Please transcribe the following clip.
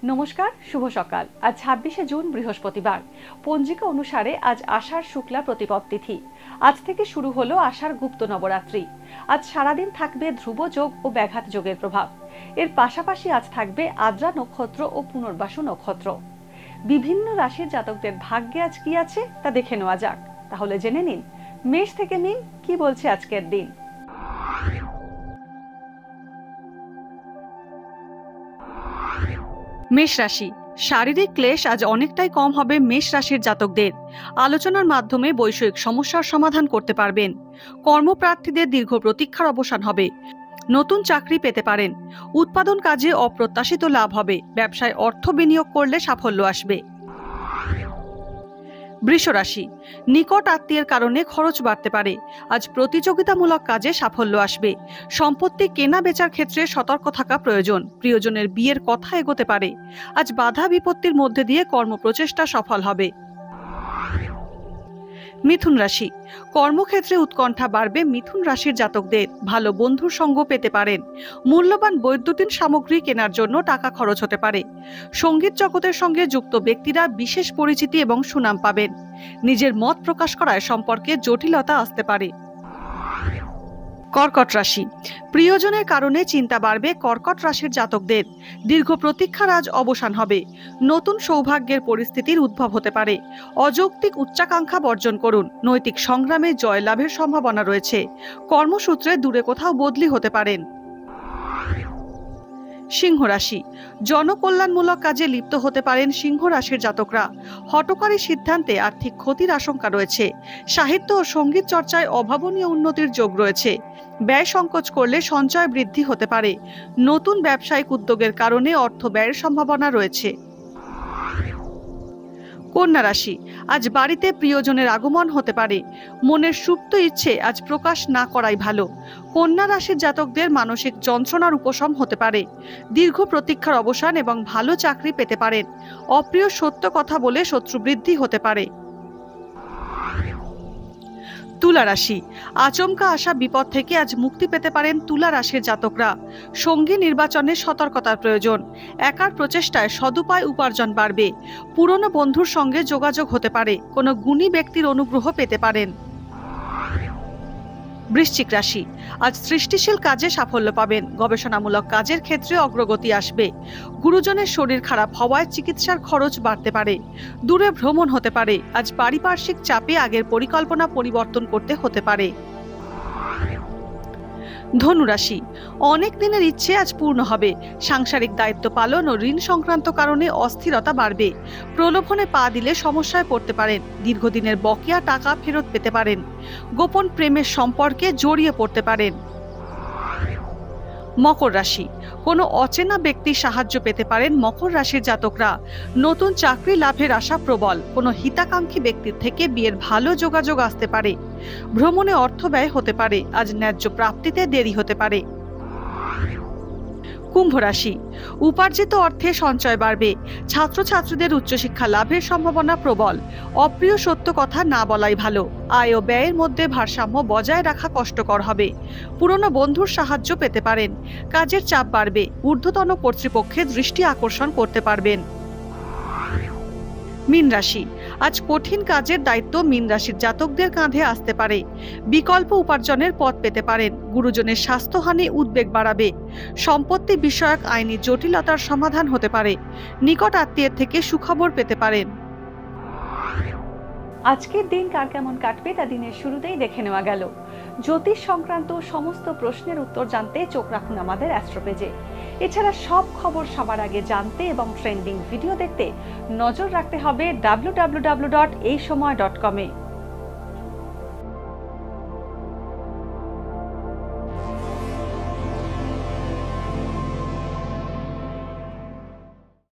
নমস্কার, শুভ সকাল। আজ ২৬শে জুন বৃহস্পতিবার। পঞ্জিকা অনুসারে আজ আষাঢ় শুক্লা প্রতিপদ তিথি। আজ থেকে শুরু হলো আষাঢ় গুপ্ত নবরাত্রি। আজ সারাদিন থাকবে ধ্রুব যোগ ও ব্যাঘাত যোগের প্রভাব। এর পাশাপাশি আজ থাকবে আদ্রা নক্ষত্র ও পুনর্বাসু নক্ষত্র। বিভিন্ন রাশির জাতকদের ভাগ্যে আজ কি আছে তা দেখে নেওয়া যাক। তাহলে জেনে নিন মেষ থেকে মীন কি বলছে আজকের দিন। মেষ রাশি, শারীরিক ক্লেশ আজ অনেকটাই কম হবে মেষ রাশির জাতকদের। আলোচনার মাধ্যমে বৈষয়িক সমস্যার সমাধান করতে পারবেন। কর্মপ্রার্থীদের দীর্ঘ প্রতীক্ষার অবসান হবে। নতুন চাকরি পেতে পারেন। উৎপাদন কাজে অপ্রত্যাশিত লাভ হবে। ব্যবসায় অর্থ বিনিয়োগ করলে সাফল্য আসবে। বৃষ রাশি, নিকট আত্মীয়ের কারণে খরচ বাড়তে পারে। আজ প্রতিযোগিতামূলক কাজে সাফল্য আসবে। সম্পত্তি কেনা বেচার ক্ষেত্রে সতর্ক থাকা প্রয়োজন। প্রিয়জনের বিয়ের কথা এগোতে পারে। আজ বাধা বিপত্তির মধ্যে দিয়ে কর্মপ্রচেষ্টা সফল হবে। মিথুন রাশি, কর্মক্ষেত্রে উৎকণ্ঠা বাড়বে মিথুন রাশির জাতকদের। ভালো বন্ধুর সঙ্গ পেতে পারেন। মূল্যবান বৈদ্যুতিন সামগ্রী কেনার জন্য টাকা খরচ হতে পারে। সঙ্গীত জগতের সঙ্গে যুক্ত ব্যক্তিরা বিশেষ পরিচিতি এবং সুনাম পাবেন। নিজের মত প্রকাশ করায় সম্পর্কে জটিলতা আসতে পারে। কর্কট রাশি, প্রিয়জনের কারণে চিন্তা বাড়বে কর্কট রাশির জাতকদের। দীর্ঘ প্রতীক্ষার আজ অবসান হবে। নতুন সৌভাগ্যের পরিস্থিতির উদ্ভব হতে পারে। অযৌক্তিক উচ্চাকাঙ্ক্ষা বর্জন করুন। নৈতিক সংগ্রামে জয়লাভের সম্ভাবনা রয়েছে। কর্মসূত্রে দূরে কোথাও বদলি হতে পারেন। সিংহ রাশি, জনকল্যাণমূলক কাজে লিপ্ত হতে পারেন সিংহ রাশির জাতকরা। হঠকারী সিদ্ধান্তে আর্থিক ক্ষতির আশঙ্কা রয়েছে। সাহিত্য ও সঙ্গীত চর্চায় অভাবনীয় উন্নতির যোগ রয়েছে। ব্যয় সংকোচ করলে সঞ্চয় বৃদ্ধি হতে পারে। নতুন ব্যবসায়িক উদ্যোগের কারণে অর্থ ব্যয়ের সম্ভাবনা রয়েছে। কন্যা রাশি, আজ বাড়িতে প্রিয়জনের আগমন হতে পারে। মনের সুপ্ত ইচ্ছে আজ প্রকাশ না করাই ভালো। কন্যা রাশির জাতকদের মানসিক যন্ত্রণার উপশম হতে পারে। দীর্ঘ প্রতীক্ষার অবসান এবং ভালো চাকরি পেতে পারেন। অপ্রিয় সত্য কথা বলে শত্রু বৃদ্ধি হতে পারে। তুলা রাশি, আচমকা আসা বিপদ থেকে আজ মুক্তি পেতে পারেন তুলা রাশির জাতকরা। সঙ্গী নির্বাচনে সতর্কতার প্রয়োজন। একার প্রচেষ্টায় সদুপায় উপার্জন বাড়বে। পুরনো বন্ধুর সঙ্গে যোগাযোগ হতে পারে। কোনো গুণী ব্যক্তির অনুগ্রহ পেতে পারেন। বৃশ্চিক রাশি, আজ সৃষ্টিশীল কাজে সাফল্য পাবেন। গবেষণামূলক কাজের ক্ষেত্রে অগ্রগতি আসবে। গুরুজনের শরীর খারাপ হওয়ায় চিকিৎসার খরচ বাড়তে পারে। দূরে ভ্রমণ হতে পারে। আজ পারিপার্শ্বিক চাপে আগের পরিকল্পনা পরিবর্তন করতে হতে পারে। ধনু রাশি, অনেক দিনের ইচ্ছে আজ পূর্ণ হবে। সাংসারিক দায়িত্ব পালন ও ঋণ সংক্রান্ত কারণে অস্থিরতা বাড়বে। প্রলোভনে পা দিলে সমস্যায় পড়তে পারেন। দীর্ঘদিনের বকেয়া টাকা ফেরত পেতে পারেন। গোপন প্রেমের সম্পর্কে জড়িয়ে পড়তে পারেন। মকর রাশি, কোনো অচেনা ব্যক্তির সাহায্য পেতে পারেন মকর রাশির জাতকরা। নতুন চাকরি লাভের আশা প্রবল। কোনো হিতাকাঙ্ক্ষী ব্যক্তির থেকে বিয়ের ভালো যোগাযোগ আসতে পারে। ভ্রমণে অর্থ ব্যয় হতে পারে। আজ ন্যায্য প্রাপ্তিতে দেরি হতে পারে। কুম্ভ রাশি, উপার্জিত অর্থে সঞ্চয় বাড়বে। ছাত্রছাত্রীদের উচ্চশিক্ষা লাভের সম্ভাবনা প্রবল। অপ্রিয় সত্য কথা না বলাই ভালো। আয় ও ব্যয়ের মধ্যে ভারসাম্য বজায় রাখা কষ্টকর হবে। পুরনো বন্ধুর সাহায্য পেতে পারেন। কাজের চাপ বাড়বে। ঊর্ধ্বতন কর্তৃপক্ষের দৃষ্টি আকর্ষণ করতে পারবেন। মীন রাশি, আজ কঠিন কাজের দায়িত্ব মীন রাশির জাতকদের কাঁধে আসতে পারে। বিকল্প উপার্জনের পথ পেতে পারেন। গুরুজনের স্বাস্থ্যহানি উদ্বেগ বাড়াবে। সম্পত্তি বিষয়ক আইনি জটিলতার সমাধান হতে পারে। নিকট আত্মীয়ের থেকে সুখবর পেতে পারেন। আজকের দিন কার কেমন কাটবে তা দিনের শুরুতেই দেখে নেওয়া গেল। জ্যোতিষ সংক্রান্ত সমস্ত প্রশ্নের উত্তর জানতে চোখ রাখুন আমাদের অ্যাস্ট্রো পেজে। এছাড়া সব খবর সবার আগে জানতে এবং ট্রেন্ডিং ভিডিও দেখতে নজর রাখতে হবে www.এইসময়.com-এ।